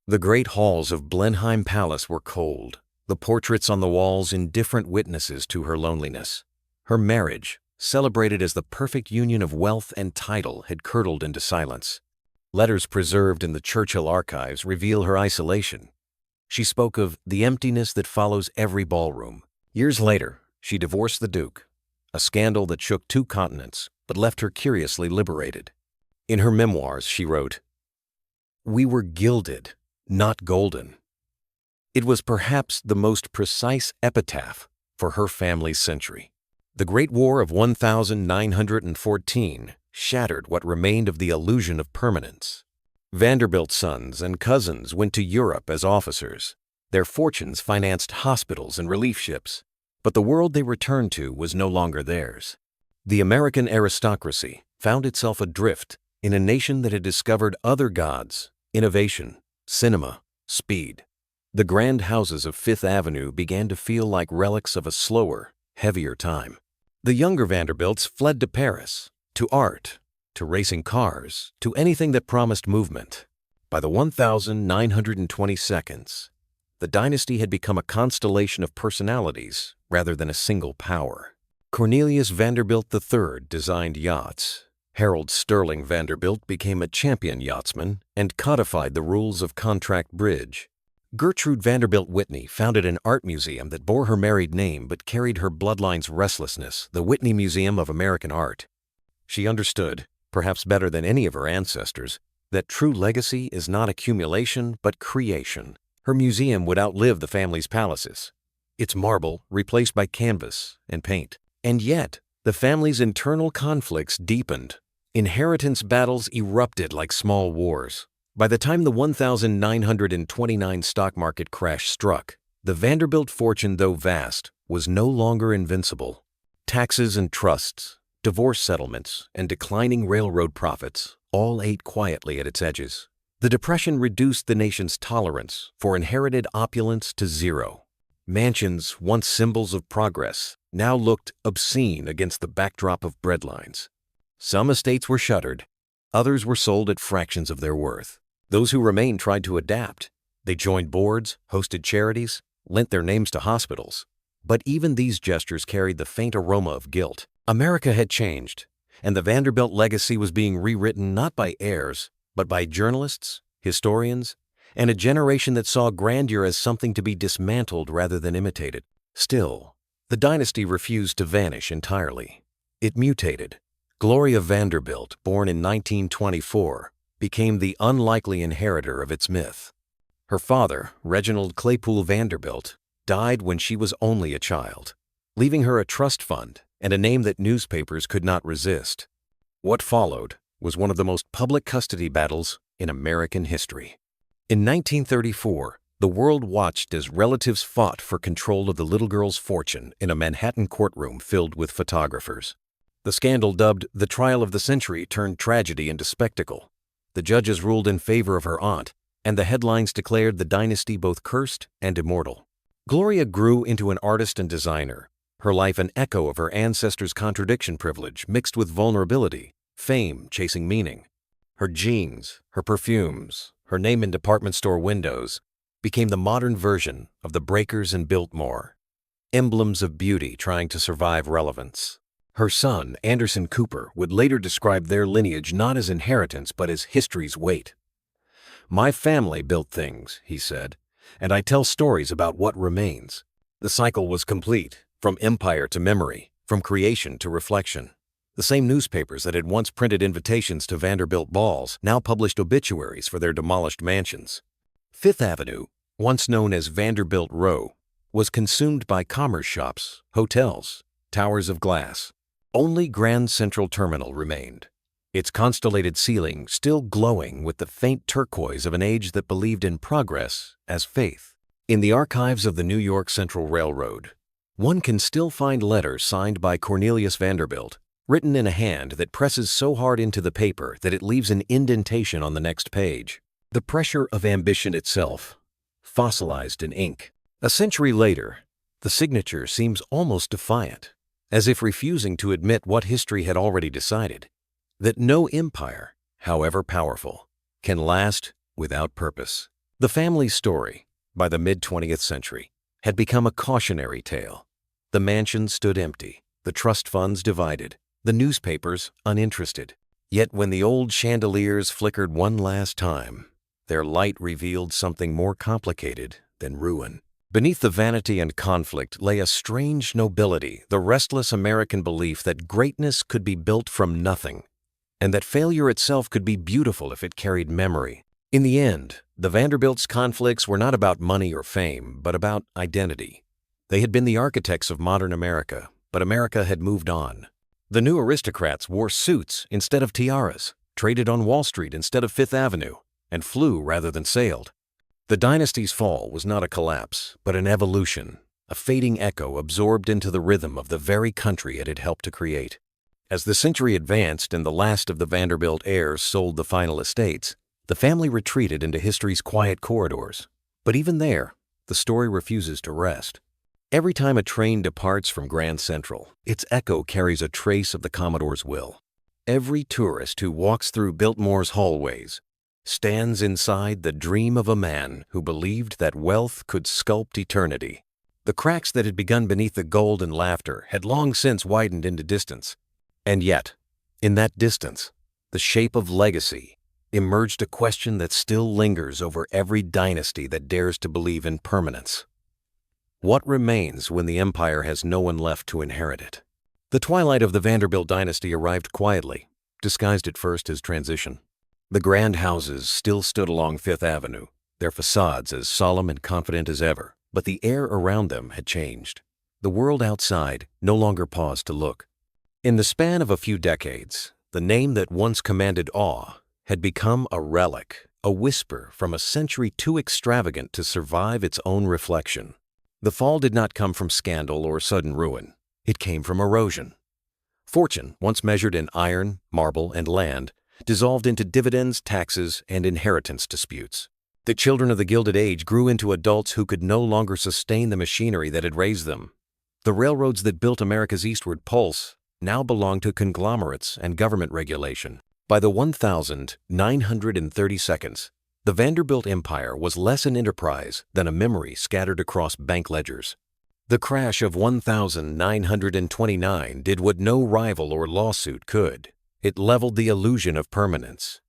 The great halls of Blenheim Palace were cold, the portraits on the walls indifferent witnesses to her loneliness. Her marriage, celebrated as the perfect union of wealth and title, had curdled into silence. Letters preserved in the Churchill archives reveal her isolation. She spoke of the emptiness that follows every ballroom. Years later, she divorced the Duke, a scandal that shook 2 continents but left her curiously liberated. In her memoirs, she wrote, "We were gilded, not golden." It was perhaps the most precise epitaph for her family's century. The Great War of 1914 shattered what remained of the illusion of permanence. Vanderbilt's sons and cousins went to Europe as officers. Their fortunes financed hospitals and relief ships, but the world they returned to was no longer theirs. The American aristocracy found itself adrift in a nation that had discovered other gods, innovation, cinema, speed. The grand houses of Fifth Avenue began to feel like relics of a slower, heavier time. The younger Vanderbilts fled to Paris, to art, to racing cars, to anything that promised movement. By the 1922, the dynasty had become a constellation of personalities rather than a single power. Cornelius Vanderbilt III designed yachts. Harold Sterling Vanderbilt became a champion yachtsman and codified the rules of contract bridge. Gertrude Vanderbilt Whitney founded an art museum that bore her married name but carried her bloodline's restlessness, the Whitney Museum of American Art. She understood, perhaps better than any of her ancestors, that true legacy is not accumulation but creation. Her museum would outlive the family's palaces. its marble replaced by canvas and paint. And yet, the family's internal conflicts deepened. Inheritance battles erupted like small wars. By the time the 1929 stock market crash struck, the Vanderbilt fortune, though vast, was no longer invincible. Taxes and trusts, divorce settlements, and declining railroad profits all ate quietly at its edges. The Depression reduced the nation's tolerance for inherited opulence to zero. Mansions, once symbols of progress, now looked obscene against the backdrop of breadlines. Some estates were shuttered. Others were sold at fractions of their worth. Those who remained tried to adapt. They joined boards, hosted charities, lent their names to hospitals. But even these gestures carried the faint aroma of guilt. America had changed, and the Vanderbilt legacy was being rewritten not by heirs, but by journalists, historians, and a generation that saw grandeur as something to be dismantled rather than imitated. Still, the dynasty refused to vanish entirely. It mutated. Gloria Vanderbilt, born in 1924, became the unlikely inheritor of its myth. Her father, Reginald Claypool Vanderbilt, died when she was only a child, leaving her a trust fund and a name that newspapers could not resist. What followed was one of the most public custody battles in American history. In 1934, the world watched as relatives fought for control of the little girl's fortune in a Manhattan courtroom filled with photographers. The scandal, dubbed the trial of the century, turned tragedy into spectacle. The judges ruled in favor of her aunt, and the headlines declared the dynasty both cursed and immortal. Gloria grew into an artist and designer, her life an echo of her ancestors' contradiction privilege mixed with vulnerability, fame chasing meaning. Her jeans, her perfumes, her name in department store windows became the modern version of the breakers in Biltmore, emblems of beauty trying to survive relevance. Her son, Anderson Cooper, would later describe their lineage not as inheritance but as history's weight. "My family built things," he said, "and I tell stories about what remains." The cycle was complete, from empire to memory, from creation to reflection. The same newspapers that had once printed invitations to Vanderbilt balls now published obituaries for their demolished mansions. Fifth Avenue, once known as Vanderbilt Row, was consumed by commerce shops, hotels, towers of glass. Only Grand Central Terminal remained, its constellated ceiling still glowing with the faint turquoise of an age that believed in progress as faith. In the archives of the New York Central Railroad, one can still find letters signed by Cornelius Vanderbilt, written in a hand that presses so hard into the paper that it leaves an indentation on the next page. The pressure of ambition itself, fossilized in ink. A century later, the signature seems almost defiant, as if refusing to admit what history had already decided, that no empire, however powerful, can last without purpose. The family's story, by the mid-20th century, had become a cautionary tale. The mansions stood empty, the trust funds divided, the newspapers uninterested. Yet when the old chandeliers flickered one last time, their light revealed something more complicated than ruin. Beneath the vanity and conflict lay a strange nobility, the restless American belief that greatness could be built from nothing, and that failure itself could be beautiful if it carried memory. In the end, the Vanderbilts' conflicts were not about money or fame, but about identity. They had been the architects of modern America, but America had moved on. The new aristocrats wore suits instead of tiaras, traded on Wall Street instead of Fifth Avenue, and flew rather than sailed. The dynasty's fall was not a collapse, but an evolution, a fading echo absorbed into the rhythm of the very country it had helped to create. As the century advanced and the last of the Vanderbilt heirs sold the final estates, the family retreated into history's quiet corridors. But even there, the story refuses to rest. Every time a train departs from Grand Central, its echo carries a trace of the Commodore's will. Every tourist who walks through Biltmore's hallways stands inside the dream of a man who believed that wealth could sculpt eternity. The cracks that had begun beneath the gold and laughter had long since widened into distance. And yet, in that distance, the shape of legacy emerged, a question that still lingers over every dynasty that dares to believe in permanence. What remains when the empire has no one left to inherit it? The twilight of the Vanderbilt dynasty arrived quietly, disguised at first as transition. The grand houses still stood along Fifth Avenue, their facades as solemn and confident as ever. But the air around them had changed. The world outside no longer paused to look. In the span of a few decades, the name that once commanded awe had become a relic, a whisper from a century too extravagant to survive its own reflection. The fall did not come from scandal or sudden ruin. It came from erosion. Fortune, once measured in iron, marble, and land, dissolved into dividends, taxes, and inheritance disputes. The children of the Gilded Age grew into adults who could no longer sustain the machinery that had raised them. The railroads that built America's eastward pulse now belonged to conglomerates and government regulation. By the 1932nd, the Vanderbilt Empire was less an enterprise than a memory scattered across bank ledgers. The crash of 1929 did what no rival or lawsuit could. It leveled the illusion of permanence.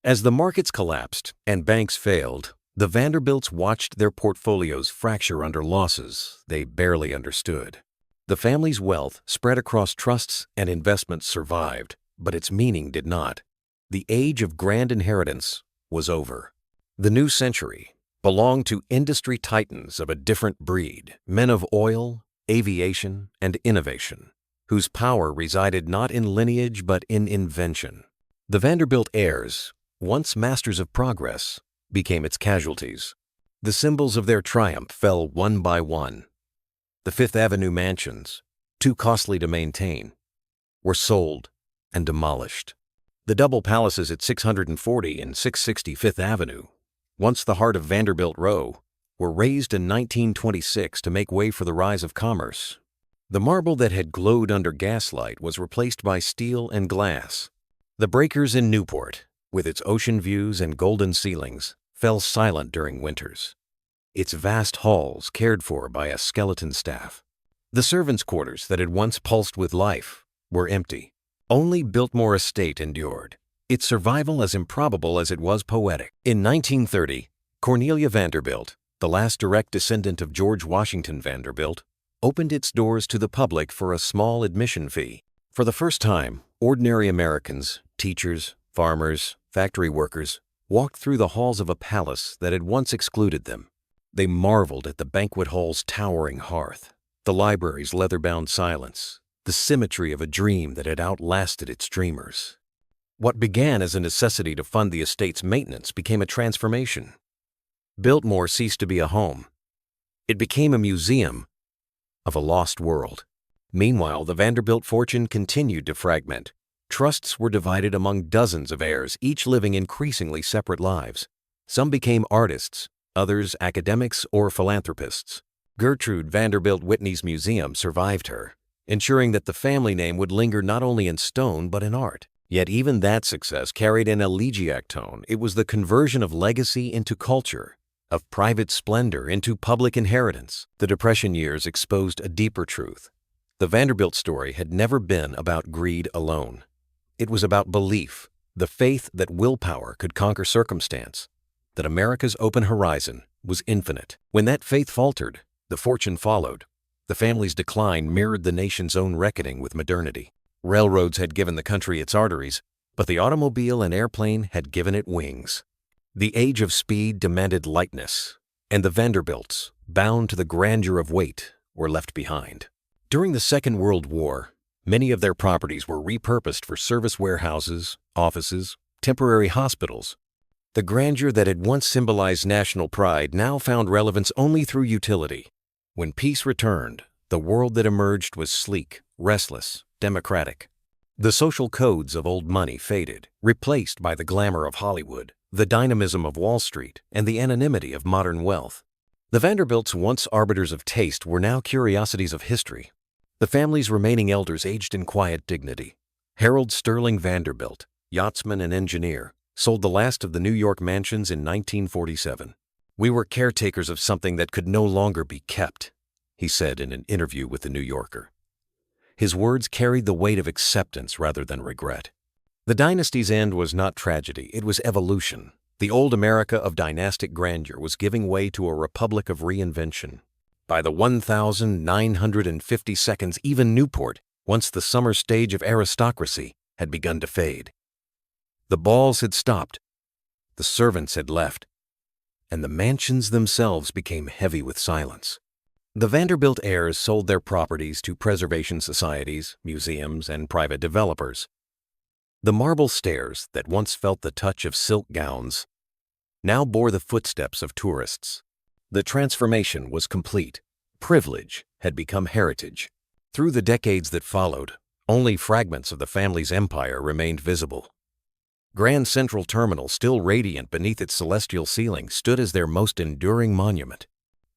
As the markets collapsed and banks failed, the Vanderbilts watched their portfolios fracture under losses they barely understood. The family's wealth spread across trusts and investments survived, but its meaning did not. The age of grand inheritance was over. The new century belonged to industry titans of a different breed, men of oil, aviation, and innovation, whose power resided not in lineage but in invention. The Vanderbilt heirs, once masters of progress, became its casualties. The symbols of their triumph fell one by one. The Fifth Avenue mansions, too costly to maintain, were sold and demolished. The double palaces at 640 and 660 Fifth Avenue, once the heart of Vanderbilt Row, were razed in 1926 to make way for the rise of commerce. The marble that had glowed under gaslight was replaced by steel and glass. The breakers in Newport, with its ocean views and golden ceilings, fell silent during winters. Its vast halls cared for by a skeleton staff. The servants' quarters that had once pulsed with life were empty. Only Biltmore estate endured, its survival as improbable as it was poetic. In 1930, Cornelia Vanderbilt, the last direct descendant of George Washington Vanderbilt, opened its doors to the public for a small admission fee. For the first time, ordinary Americans, teachers, farmers, factory workers, walked through the halls of a palace that had once excluded them. They marveled at the banquet hall's towering hearth, the library's leather-bound silence, the symmetry of a dream that had outlasted its dreamers. What began as a necessity to fund the estate's maintenance became a transformation. Biltmore ceased to be a home. It became a museum of a lost world. Meanwhile, the Vanderbilt fortune continued to fragment. Trusts were divided among dozens of heirs, each living increasingly separate lives. Some became artists, others academics or philanthropists. Gertrude Vanderbilt Whitney's museum survived her, ensuring that the family name would linger not only in stone but in art. Yet even that success carried an elegiac tone. It was the conversion of legacy into culture, of private splendor into public inheritance. The Depression years exposed a deeper truth. The Vanderbilt story had never been about greed alone. It was about belief, the faith that willpower could conquer circumstance, that America's open horizon was infinite. When that faith faltered, the fortune followed. The family's decline mirrored the nation's own reckoning with modernity. Railroads had given the country its arteries, but the automobile and airplane had given it wings. The age of speed demanded lightness, and the Vanderbilts, bound to the grandeur of weight, were left behind. During the Second World War, many of their properties were repurposed for service warehouses, offices, temporary hospitals. The grandeur that had once symbolized national pride now found relevance only through utility. When peace returned, the world that emerged was sleek, restless, democratic. The social codes of old money faded, replaced by the glamour of Hollywood, the dynamism of Wall Street, and the anonymity of modern wealth. The Vanderbilts, once arbiters of taste, were now curiosities of history. The family's remaining elders aged in quiet dignity. Harold Sterling Vanderbilt, yachtsman and engineer, sold the last of the New York mansions in 1947. "We were caretakers of something that could no longer be kept," he said in an interview with The New Yorker. His words carried the weight of acceptance rather than regret. The dynasty's end was not tragedy, it was evolution. The old America of dynastic grandeur was giving way to a republic of reinvention. By the 1952nd, even Newport, once the summer stage of aristocracy, had begun to fade. The balls had stopped. The servants had left. and the mansions themselves became heavy with silence. The Vanderbilt heirs sold their properties to preservation societies, museums, and private developers. The marble stairs that once felt the touch of silk gowns now bore the footsteps of tourists. The transformation was complete. Privilege had become heritage. Through the decades that followed, only fragments of the family's empire remained visible. Grand Central Terminal, still radiant beneath its celestial ceiling, stood as their most enduring monument.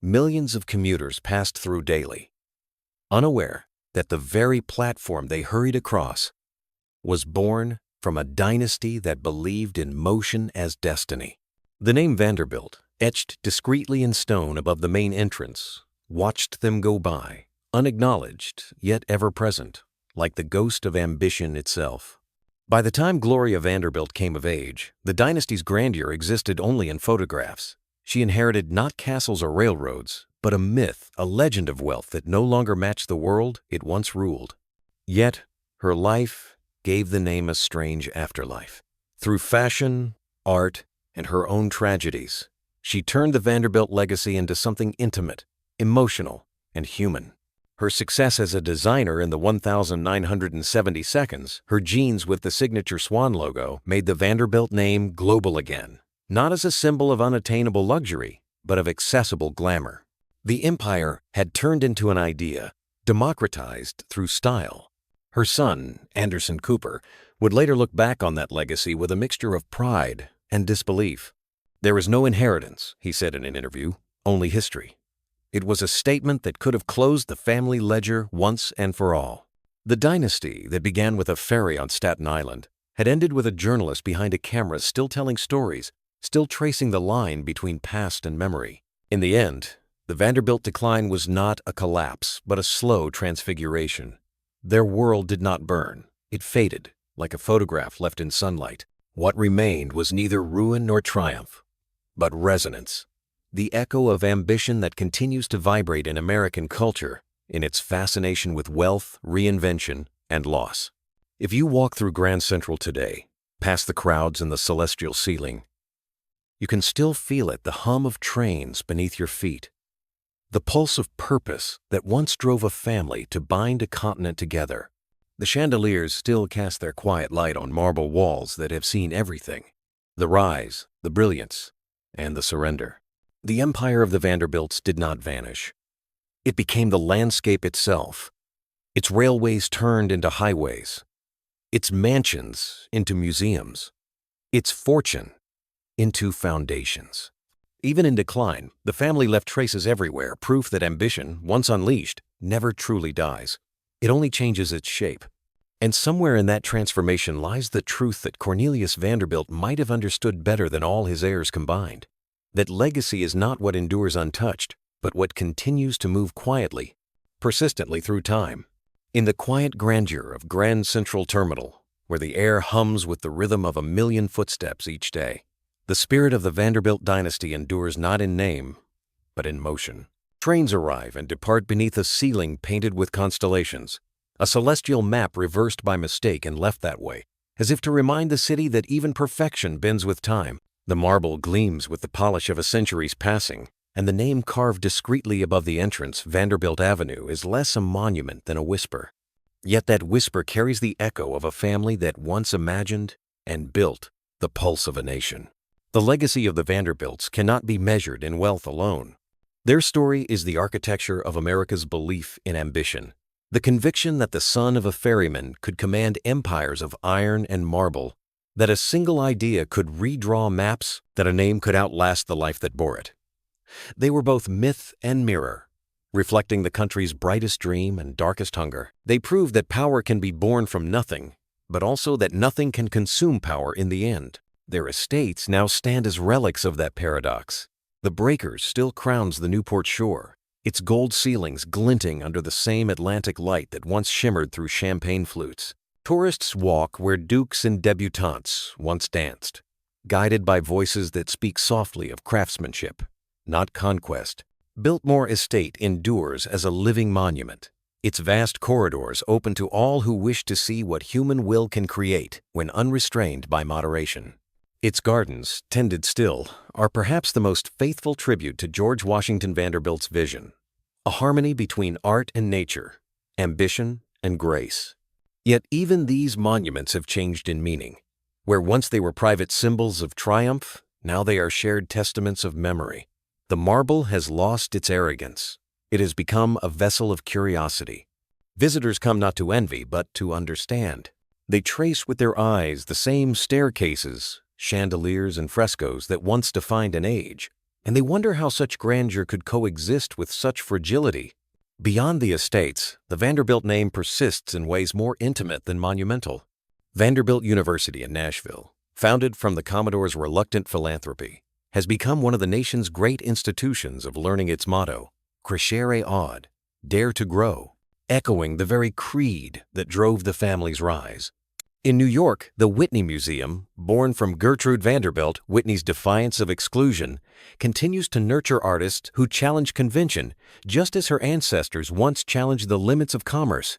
Millions of commuters passed through daily, unaware that the very platform they hurried across was born from a dynasty that believed in motion as destiny. The name Vanderbilt, etched discreetly in stone above the main entrance, watched them go by, unacknowledged yet ever present, like the ghost of ambition itself. By the time Gloria Vanderbilt came of age, the dynasty's grandeur existed only in photographs. She inherited not castles or railroads, but a myth, a legend of wealth that no longer matched the world it once ruled. Yet, her life gave the name a strange afterlife. Through fashion, art, and her own tragedies, she turned the Vanderbilt legacy into something intimate, emotional, and human. Her success as a designer in the 1,970 seconds, her jeans with the signature swan logo, made the Vanderbilt name global again, not as a symbol of unattainable luxury, but of accessible glamour. The empire had turned into an idea, democratized through style. Her son, Anderson Cooper, would later look back on that legacy with a mixture of pride and disbelief. "There is no inheritance," he said in an interview, "only history." It was a statement that could have closed the family ledger once and for all. The dynasty that began with a ferry on Staten Island had ended with a journalist behind a camera still telling stories, still tracing the line between past and memory. In the end, the Vanderbilt decline was not a collapse, but a slow transfiguration. Their world did not burn. It faded, like a photograph left in sunlight. What remained was neither ruin nor triumph, but resonance. The echo of ambition that continues to vibrate in American culture in its fascination with wealth, reinvention, and loss. If you walk through Grand Central today, past the crowds and the celestial ceiling, you can still feel it, the hum of trains beneath your feet, the pulse of purpose that once drove a family to bind a continent together. The chandeliers still cast their quiet light on marble walls that have seen everything: the rise, the brilliance, and the surrender. The empire of the Vanderbilts did not vanish. It became the landscape itself. Its railways turned into highways, its mansions into museums, its fortune into foundations. Even in decline, the family left traces everywhere, proof that ambition, once unleashed, never truly dies. It only changes its shape. And somewhere in that transformation lies the truth that Cornelius Vanderbilt might have understood better than all his heirs combined. That legacy is not what endures untouched, but what continues to move quietly, persistently through time. In the quiet grandeur of Grand Central Terminal, where the air hums with the rhythm of 1,000,000 footsteps each day, the spirit of the Vanderbilt dynasty endures not in name, but in motion. Trains arrive and depart beneath a ceiling painted with constellations, a celestial map reversed by mistake and left that way, as if to remind the city that even perfection bends with time. The marble gleams with the polish of a century's passing, and the name carved discreetly above the entrance, Vanderbilt Avenue, is less a monument than a whisper. Yet that whisper carries the echo of a family that once imagined and built the pulse of a nation. The legacy of the Vanderbilts cannot be measured in wealth alone. Their story is the architecture of America's belief in ambition, the conviction that the son of a ferryman could command empires of iron and marble, that a single idea could redraw maps, that a name could outlast the life that bore it. They were both myth and mirror, reflecting the country's brightest dream and darkest hunger. They proved that power can be born from nothing, but also that nothing can consume power in the end. Their estates now stand as relics of that paradox. The breakers still crowns the Newport shore, its gold ceilings glinting under the same Atlantic light that once shimmered through champagne flutes. Tourists walk where dukes and debutantes once danced, guided by voices that speak softly of craftsmanship, not conquest. Biltmore Estate endures as a living monument, its vast corridors open to all who wish to see what human will can create when unrestrained by moderation. Its gardens, tended still, are perhaps the most faithful tribute to George Washington Vanderbilt's vision, a harmony between art and nature, ambition and grace. Yet even these monuments have changed in meaning. Where once they were private symbols of triumph, now they are shared testaments of memory. The marble has lost its arrogance. It has become a vessel of curiosity. Visitors come not to envy, but to understand. They trace with their eyes the same staircases, chandeliers, and frescoes that once defined an age, and they wonder how such grandeur could coexist with such fragility. Beyond the estates, the Vanderbilt name persists in ways more intimate than monumental. Vanderbilt University in Nashville, founded from the Commodore's reluctant philanthropy, has become one of the nation's great institutions of learning. Its motto, Crescere Ad, Dare to Grow, echoing the very creed that drove the family's rise. In New York, the Whitney Museum, born from Gertrude Vanderbilt, Whitney's defiance of exclusion, continues to nurture artists who challenge convention, just as her ancestors once challenged the limits of commerce.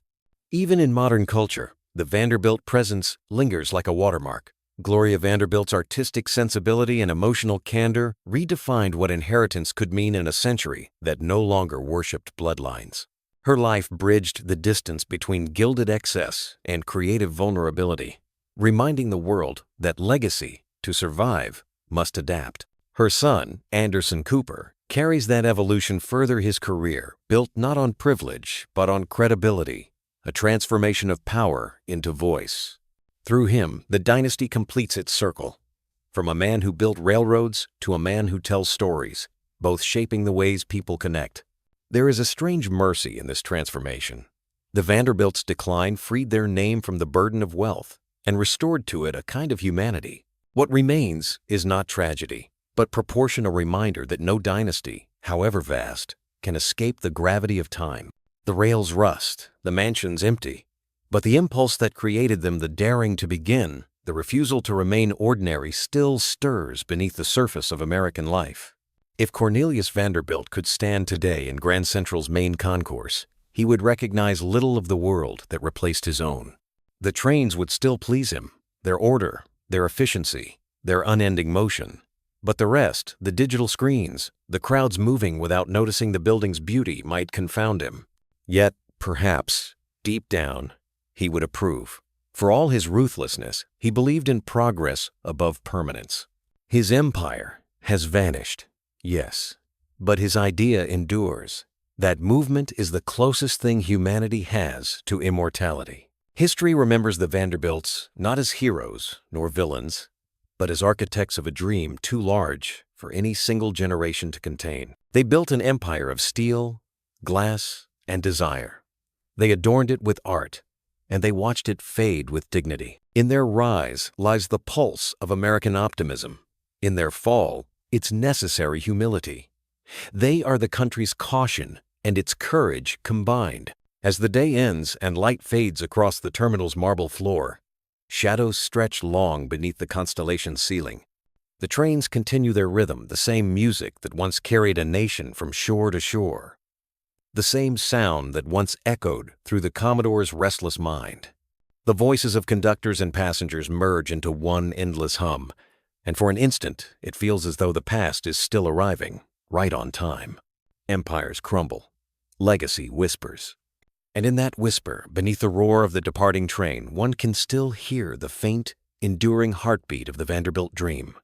Even in modern culture, the Vanderbilt presence lingers like a watermark. Gloria Vanderbilt's artistic sensibility and emotional candor redefined what inheritance could mean in a century that no longer worshipped bloodlines. Her life bridged the distance between gilded excess and creative vulnerability, reminding the world that legacy, to survive, must adapt. Her son, Anderson Cooper, carries that evolution further. His career, built not on privilege, but on credibility, a transformation of power into voice. Through him, the dynasty completes its circle. From a man who built railroads to a man who tells stories, both shaping the ways people connect. There is a strange mercy in this transformation. The Vanderbilts' decline freed their name from the burden of wealth and restored to it a kind of humanity. What remains is not tragedy, but proportional reminder that no dynasty, however vast, can escape the gravity of time. The rails rust, the mansions empty, but the impulse that created them, the daring to begin, the refusal to remain ordinary, still stirs beneath the surface of American life. If Cornelius Vanderbilt could stand today in Grand Central's main concourse, he would recognize little of the world that replaced his own. The trains would still please him, their order, their efficiency, their unending motion. But the rest, the digital screens, the crowds moving without noticing the building's beauty, might confound him. Yet, perhaps, deep down, he would approve. For all his ruthlessness, he believed in progress above permanence. His empire has vanished. Yes, but his idea endures. That movement is the closest thing humanity has to immortality. History remembers the Vanderbilts not as heroes nor villains, but as architects of a dream too large for any single generation to contain. They built an empire of steel, glass, and desire. They adorned it with art, and they watched it fade with dignity. In their rise lies the pulse of American optimism. In their fall, its necessary humility. They are the country's caution and its courage combined. As the day ends and light fades across the terminal's marble floor, shadows stretch long beneath the constellation ceiling. The trains continue their rhythm, the same music that once carried a nation from shore to shore. The same sound that once echoed through the Commodore's restless mind. The voices of conductors and passengers merge into one endless hum, and for an instant, it feels as though the past is still arriving, right on time. Empires crumble. Legacy whispers. And in that whisper, beneath the roar of the departing train, one can still hear the faint, enduring heartbeat of the Vanderbilt dream.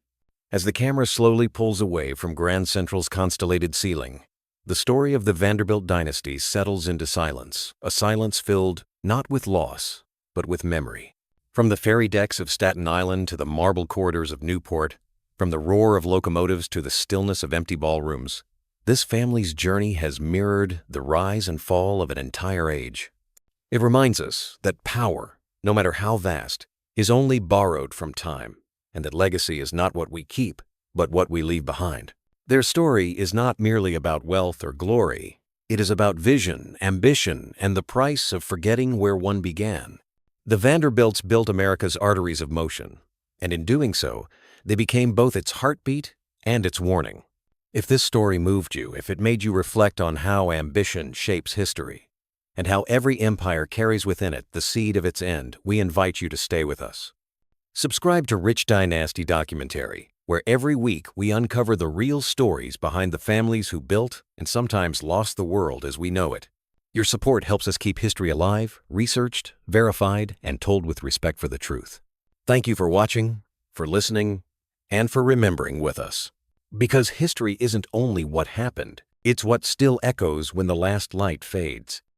As the camera slowly pulls away from Grand Central's constellated ceiling, the story of the Vanderbilt Dynasty settles into silence, a silence filled not with loss, but with memory. From the ferry decks of Staten Island to the marble corridors of Newport, from the roar of locomotives to the stillness of empty ballrooms, this family's journey has mirrored the rise and fall of an entire age. It reminds us that power, no matter how vast, is only borrowed from time, and that legacy is not what we keep, but what we leave behind. Their story is not merely about wealth or glory. It is about vision, ambition, and the price of forgetting where one began. The Vanderbilts built America's arteries of motion, and in doing so, they became both its heartbeat and its warning. If this story moved you, if it made you reflect on how ambition shapes history, and how every empire carries within it the seed of its end, we invite you to stay with us. Subscribe to Rich Dynasty Documentary, where every week we uncover the real stories behind the families who built and sometimes lost the world as we know it. Your support helps us keep history alive, researched, verified, and told with respect for the truth. Thank you for watching, for listening, and for remembering with us. Because history isn't only what happened, it's what still echoes when the last light fades.